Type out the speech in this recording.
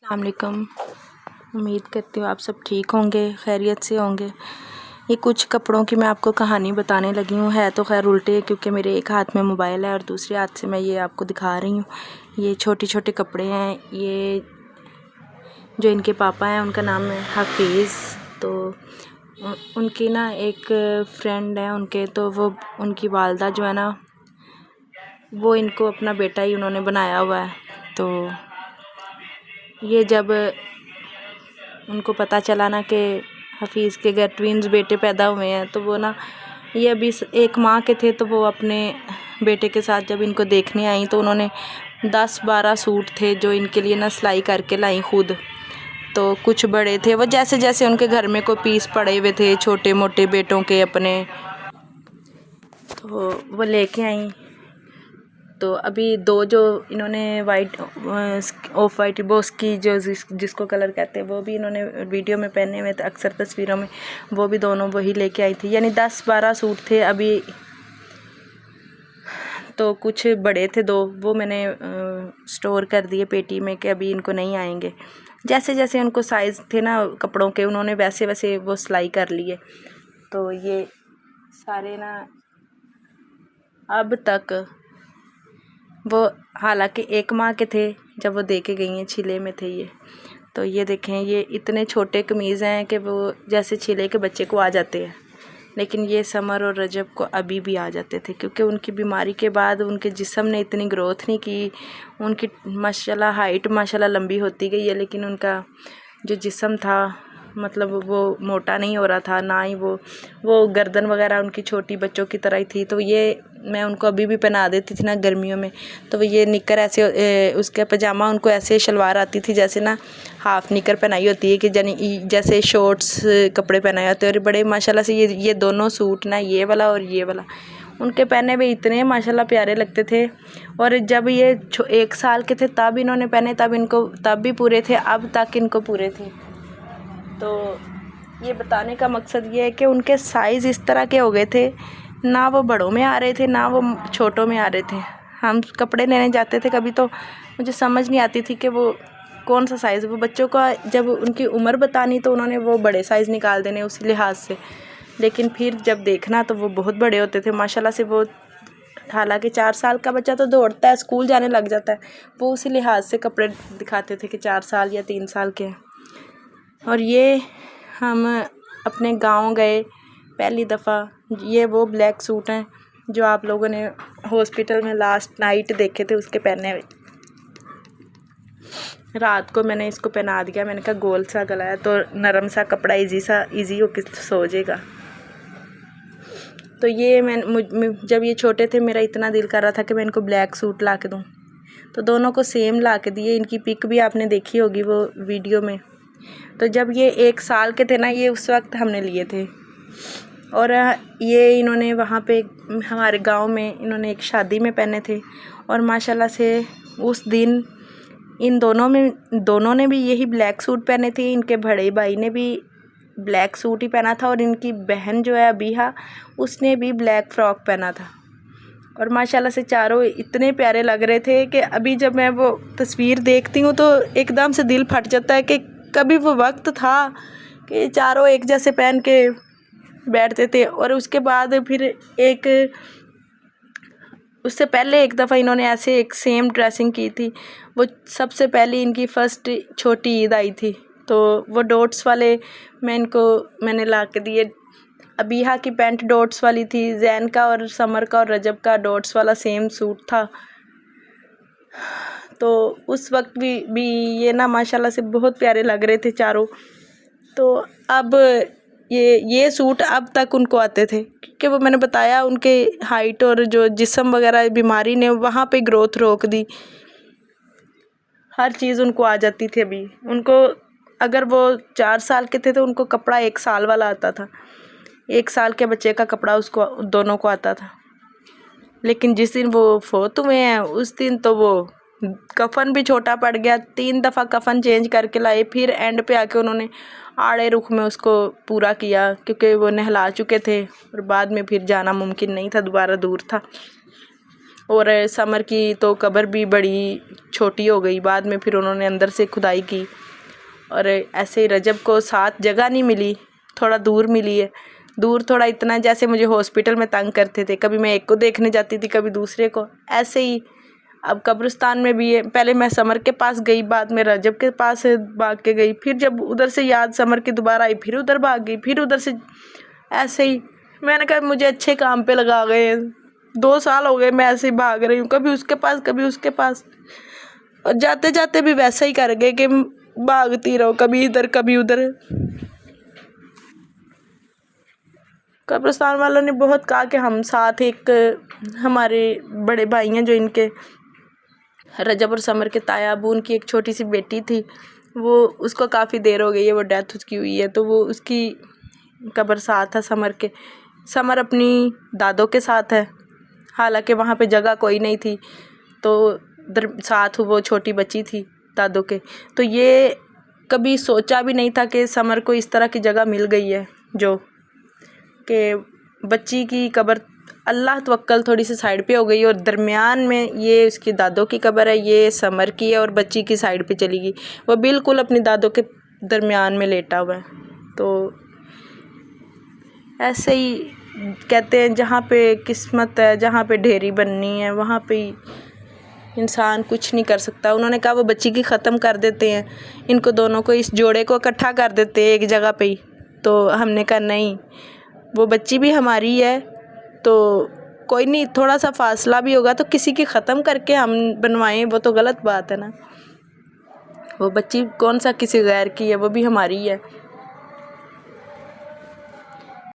अस्सलाम वालेकुम। उम्मीद करती हूँ आप सब ठीक होंगे, खैरियत से होंगे। ये कुछ कपड़ों की मैं आपको कहानी बताने लगी हूँ। है तो खैर उल्टे, क्योंकि मेरे एक हाथ में मोबाइल है और दूसरे हाथ से मैं ये आपको दिखा रही हूँ। ये छोटे छोटे कपड़े हैं। ये जो इनके पापा हैं उनका नाम है हफीज़। तो उनकी ना एक फ्रेंड है उनके, तो वो उनकी वालदा जो है ना, वो इनको अपना बेटा ही उन्होंने बनाया हुआ है। तो ये जब उनको पता चला ना कि हफीज़ के घर ट्विंस बेटे पैदा हुए हैं, तो वो ना, ये अभी 1 माह के थे, तो वो अपने बेटे के साथ जब इनको देखने आई, तो उन्होंने 10-12 सूट थे जो इनके लिए ना सिलाई करके लाई खुद। तो कुछ बड़े थे, वो जैसे जैसे उनके घर में कोई पीस पड़े हुए थे छोटे मोटे बेटों के अपने, तो वो लेके आई। तो अभी 2 जो इन्होंने वाइट ऑफ वाइट बॉस की जो जिसको कलर कहते हैं, वो भी इन्होंने वीडियो में पहने हुए थे अक्सर तस्वीरों में, वो भी दोनों वही लेके आई थी। यानी 10-12 सूट थे अभी। तो कुछ बड़े थे 2, वो मैंने स्टोर कर दिए पेटी में कि अभी इनको नहीं आएंगे। जैसे जैसे उनको साइज़ थे ना कपड़ों के, उन्होंने वैसे वैसे वो सिलाई कर लिए। तो ये सारे ना अब तक वो, हालांकि 1 माह के थे जब वो दे के गई हैं, छिले में थे ये। तो ये देखें, ये इतने छोटे कमीज़ हैं कि वो जैसे छिले के बच्चे को आ जाते हैं, लेकिन ये समर और रजब को अभी भी आ जाते थे, क्योंकि उनकी बीमारी के बाद उनके जिस्म ने इतनी ग्रोथ नहीं की। उनकी माशाल्लाह हाइट माशाल्लाह लंबी होती गई है, लेकिन उनका जो जिस्म था, मतलब वो मोटा नहीं हो रहा था, ना ही वो गर्दन वगैरह उनकी छोटी बच्चों की तरह ही थी। तो ये मैं उनको अभी भी पहना देती थी ना गर्मियों में, तो वो ये निकर ऐसे उसका पजामा उनको ऐसे शलवार आती थी जैसे ना हाफ़ निकर पहनाई होती है, कि जैसे शॉर्ट्स कपड़े पहनाए होते हैं। और बड़े माशाल्लाह से ये दोनों सूट ना, ये वाला और ये वाला, उनके पहने हुए इतने माशाल्लाह प्यारे लगते थे। और जब ये 1 साल के थे तब इन्होंने पहने, तब भी पूरे थे, अब तक इनको पूरे थे। तो ये बताने का मकसद ये है कि उनके साइज़ इस तरह के हो गए थे, ना वो बड़ों में आ रहे थे ना वो छोटों में आ रहे थे। हम कपड़े लेने जाते थे कभी, तो मुझे समझ नहीं आती थी कि वो कौन सा साइज़, वो बच्चों का जब उनकी उम्र बतानी तो उन्होंने वो बड़े साइज़ निकाल देने उसी लिहाज से, लेकिन फिर जब देखना तो वो बहुत बड़े होते थे माशाल्लाह से। वो हालांकि 4 साल का बच्चा तो दौड़ता है, स्कूल जाने लग जाता है, वो उसी लिहाज से कपड़े दिखाते थे कि 4 साल या 3 साल के हैं। और ये हम अपने गांव गए पहली दफ़ा, ये वो ब्लैक सूट हैं जो आप लोगों ने हॉस्पिटल में लास्ट नाइट देखे थे उसके पहने हुए। रात को मैंने इसको पहना दिया, मैंने कहा गोल सा गला है तो नरम सा कपड़ा इजी हो के सो जाएगा। तो ये जब ये छोटे थे मेरा इतना दिल कर रहा था कि मैं इनको ब्लैक सूट ला के दूँ, तो दोनों को सेम ला के दिए। इनकी पिक भी आपने देखी होगी वो वीडियो में। तो जब ये 1 साल के थे ना, ये उस वक्त हमने लिए थे। और ये इन्होंने वहाँ पे हमारे गांव में इन्होंने एक शादी में पहने थे, और माशाल्लाह से उस दिन इन दोनों ने भी यही ब्लैक सूट पहने थे। इनके बड़े भाई ने भी ब्लैक सूट ही पहना था, और इनकी बहन जो है अबीहा, उसने भी ब्लैक फ़्रॉक पहना था। और माशाल्लाह से चारों इतने प्यारे लग रहे थे कि अभी जब मैं वो तस्वीर देखती हूँ तो एकदम से दिल फट जाता है कि कभी वो वक्त था कि चारों एक जैसे पहन के बैठते थे। और उसके बाद फिर उससे पहले एक दफ़ा इन्होंने ऐसे एक सेम ड्रेसिंग की थी। वो सबसे पहले इनकी फ़र्स्ट छोटी ईद आई थी, तो वो डॉट्स वाले मैंने ला के दिए। अबीहा की पैंट डॉट्स वाली थी, जैन का और समर का और रजब का डॉट्स वाला सेम सूट था। तो उस वक्त भी ये ना माशाल्लाह से बहुत प्यारे लग रहे थे चारों। तो अब ये सूट अब तक उनको आते थे, क्योंकि वो मैंने बताया उनके हाइट और जो जिस्म वगैरह बीमारी ने वहाँ पे ग्रोथ रोक दी, हर चीज़ उनको आ जाती थी। अभी उनको, अगर वो 4 साल के थे तो उनको कपड़ा 1 साल वाला आता था, 1 साल के बच्चे का कपड़ा उसको दोनों को आता था। लेकिन जिस दिन वो फोत हुए हैं उस दिन तो वो कफन भी छोटा पड़ गया, 3 दफ़ा कफन चेंज करके लाए, फिर एंड पे आके उन्होंने आड़े रुख में उसको पूरा किया, क्योंकि वो नहला चुके थे और बाद में फिर जाना मुमकिन नहीं था, दोबारा दूर था। और समर की तो कब्र भी बड़ी छोटी हो गई, बाद में फिर उन्होंने अंदर से खुदाई की। और ऐसे ही रजब को साथ जगह नहीं मिली, थोड़ा दूर मिली है। दूर थोड़ा इतना जैसे मुझे हॉस्पिटल में तंग करते थे, कभी मैं एक को देखने जाती थी कभी दूसरे को, ऐसे ही अब कब्रिस्तान में भी है। पहले मैं समर के पास गई, बाद में रजब के पास भाग के गई, फिर जब उधर से याद समर की दोबारा आई फिर उधर भाग गई, फिर उधर से ऐसे ही। मैंने कहा मुझे अच्छे काम पे लगा गए हैं, 2 साल हो गए मैं ऐसे ही भाग रही हूँ, कभी उसके पास कभी उसके पास, और जाते जाते भी वैसा ही कर गए कि भागती रहो, कभी इधर कभी उधर। कब्रिस्तान वालों ने बहुत कहा कि हम साथ, एक हमारे बड़े भाई हैं जो इनके रजब और समर के ताया अबू, उनकी एक छोटी सी बेटी थी, वो उसको काफ़ी देर हो गई है, वो डेथ उसकी हुई है, तो वो उसकी कब्र साथ है समर के। समर अपनी दादों के साथ है, हालांकि वहाँ पे जगह कोई नहीं थी, तो साथ वो छोटी बच्ची थी दादों के। तो ये कभी सोचा भी नहीं था कि समर को इस तरह की जगह मिल गई है, जो कि बच्ची की कब्र अल्लाह तवक्कल थोड़ी सी साइड पे हो गई और दरमियान में ये उसकी दादों की कब्र है, ये समर की है, और बच्ची की साइड पे चली गई, वो बिल्कुल अपनी दादों के दरमियान में लेटा हुआ है। तो ऐसे ही कहते हैं जहाँ पे किस्मत है, जहाँ पे ढेरी बननी है, वहाँ पे इंसान कुछ नहीं कर सकता। उन्होंने कहा वो बच्ची की ख़त्म कर देते हैं, इनको दोनों को, इस जोड़े को इकट्ठा कर देते हैं एक जगह पे ही। तो हमने कहा नहीं, वो बच्ची भी हमारी है, तो कोई नहीं, थोड़ा सा फासला भी होगा तो किसी की ख़त्म करके हम बनवाएं, वो तो गलत बात है ना। वो बच्ची कौन सा किसी गैर की है, वो भी हमारी है।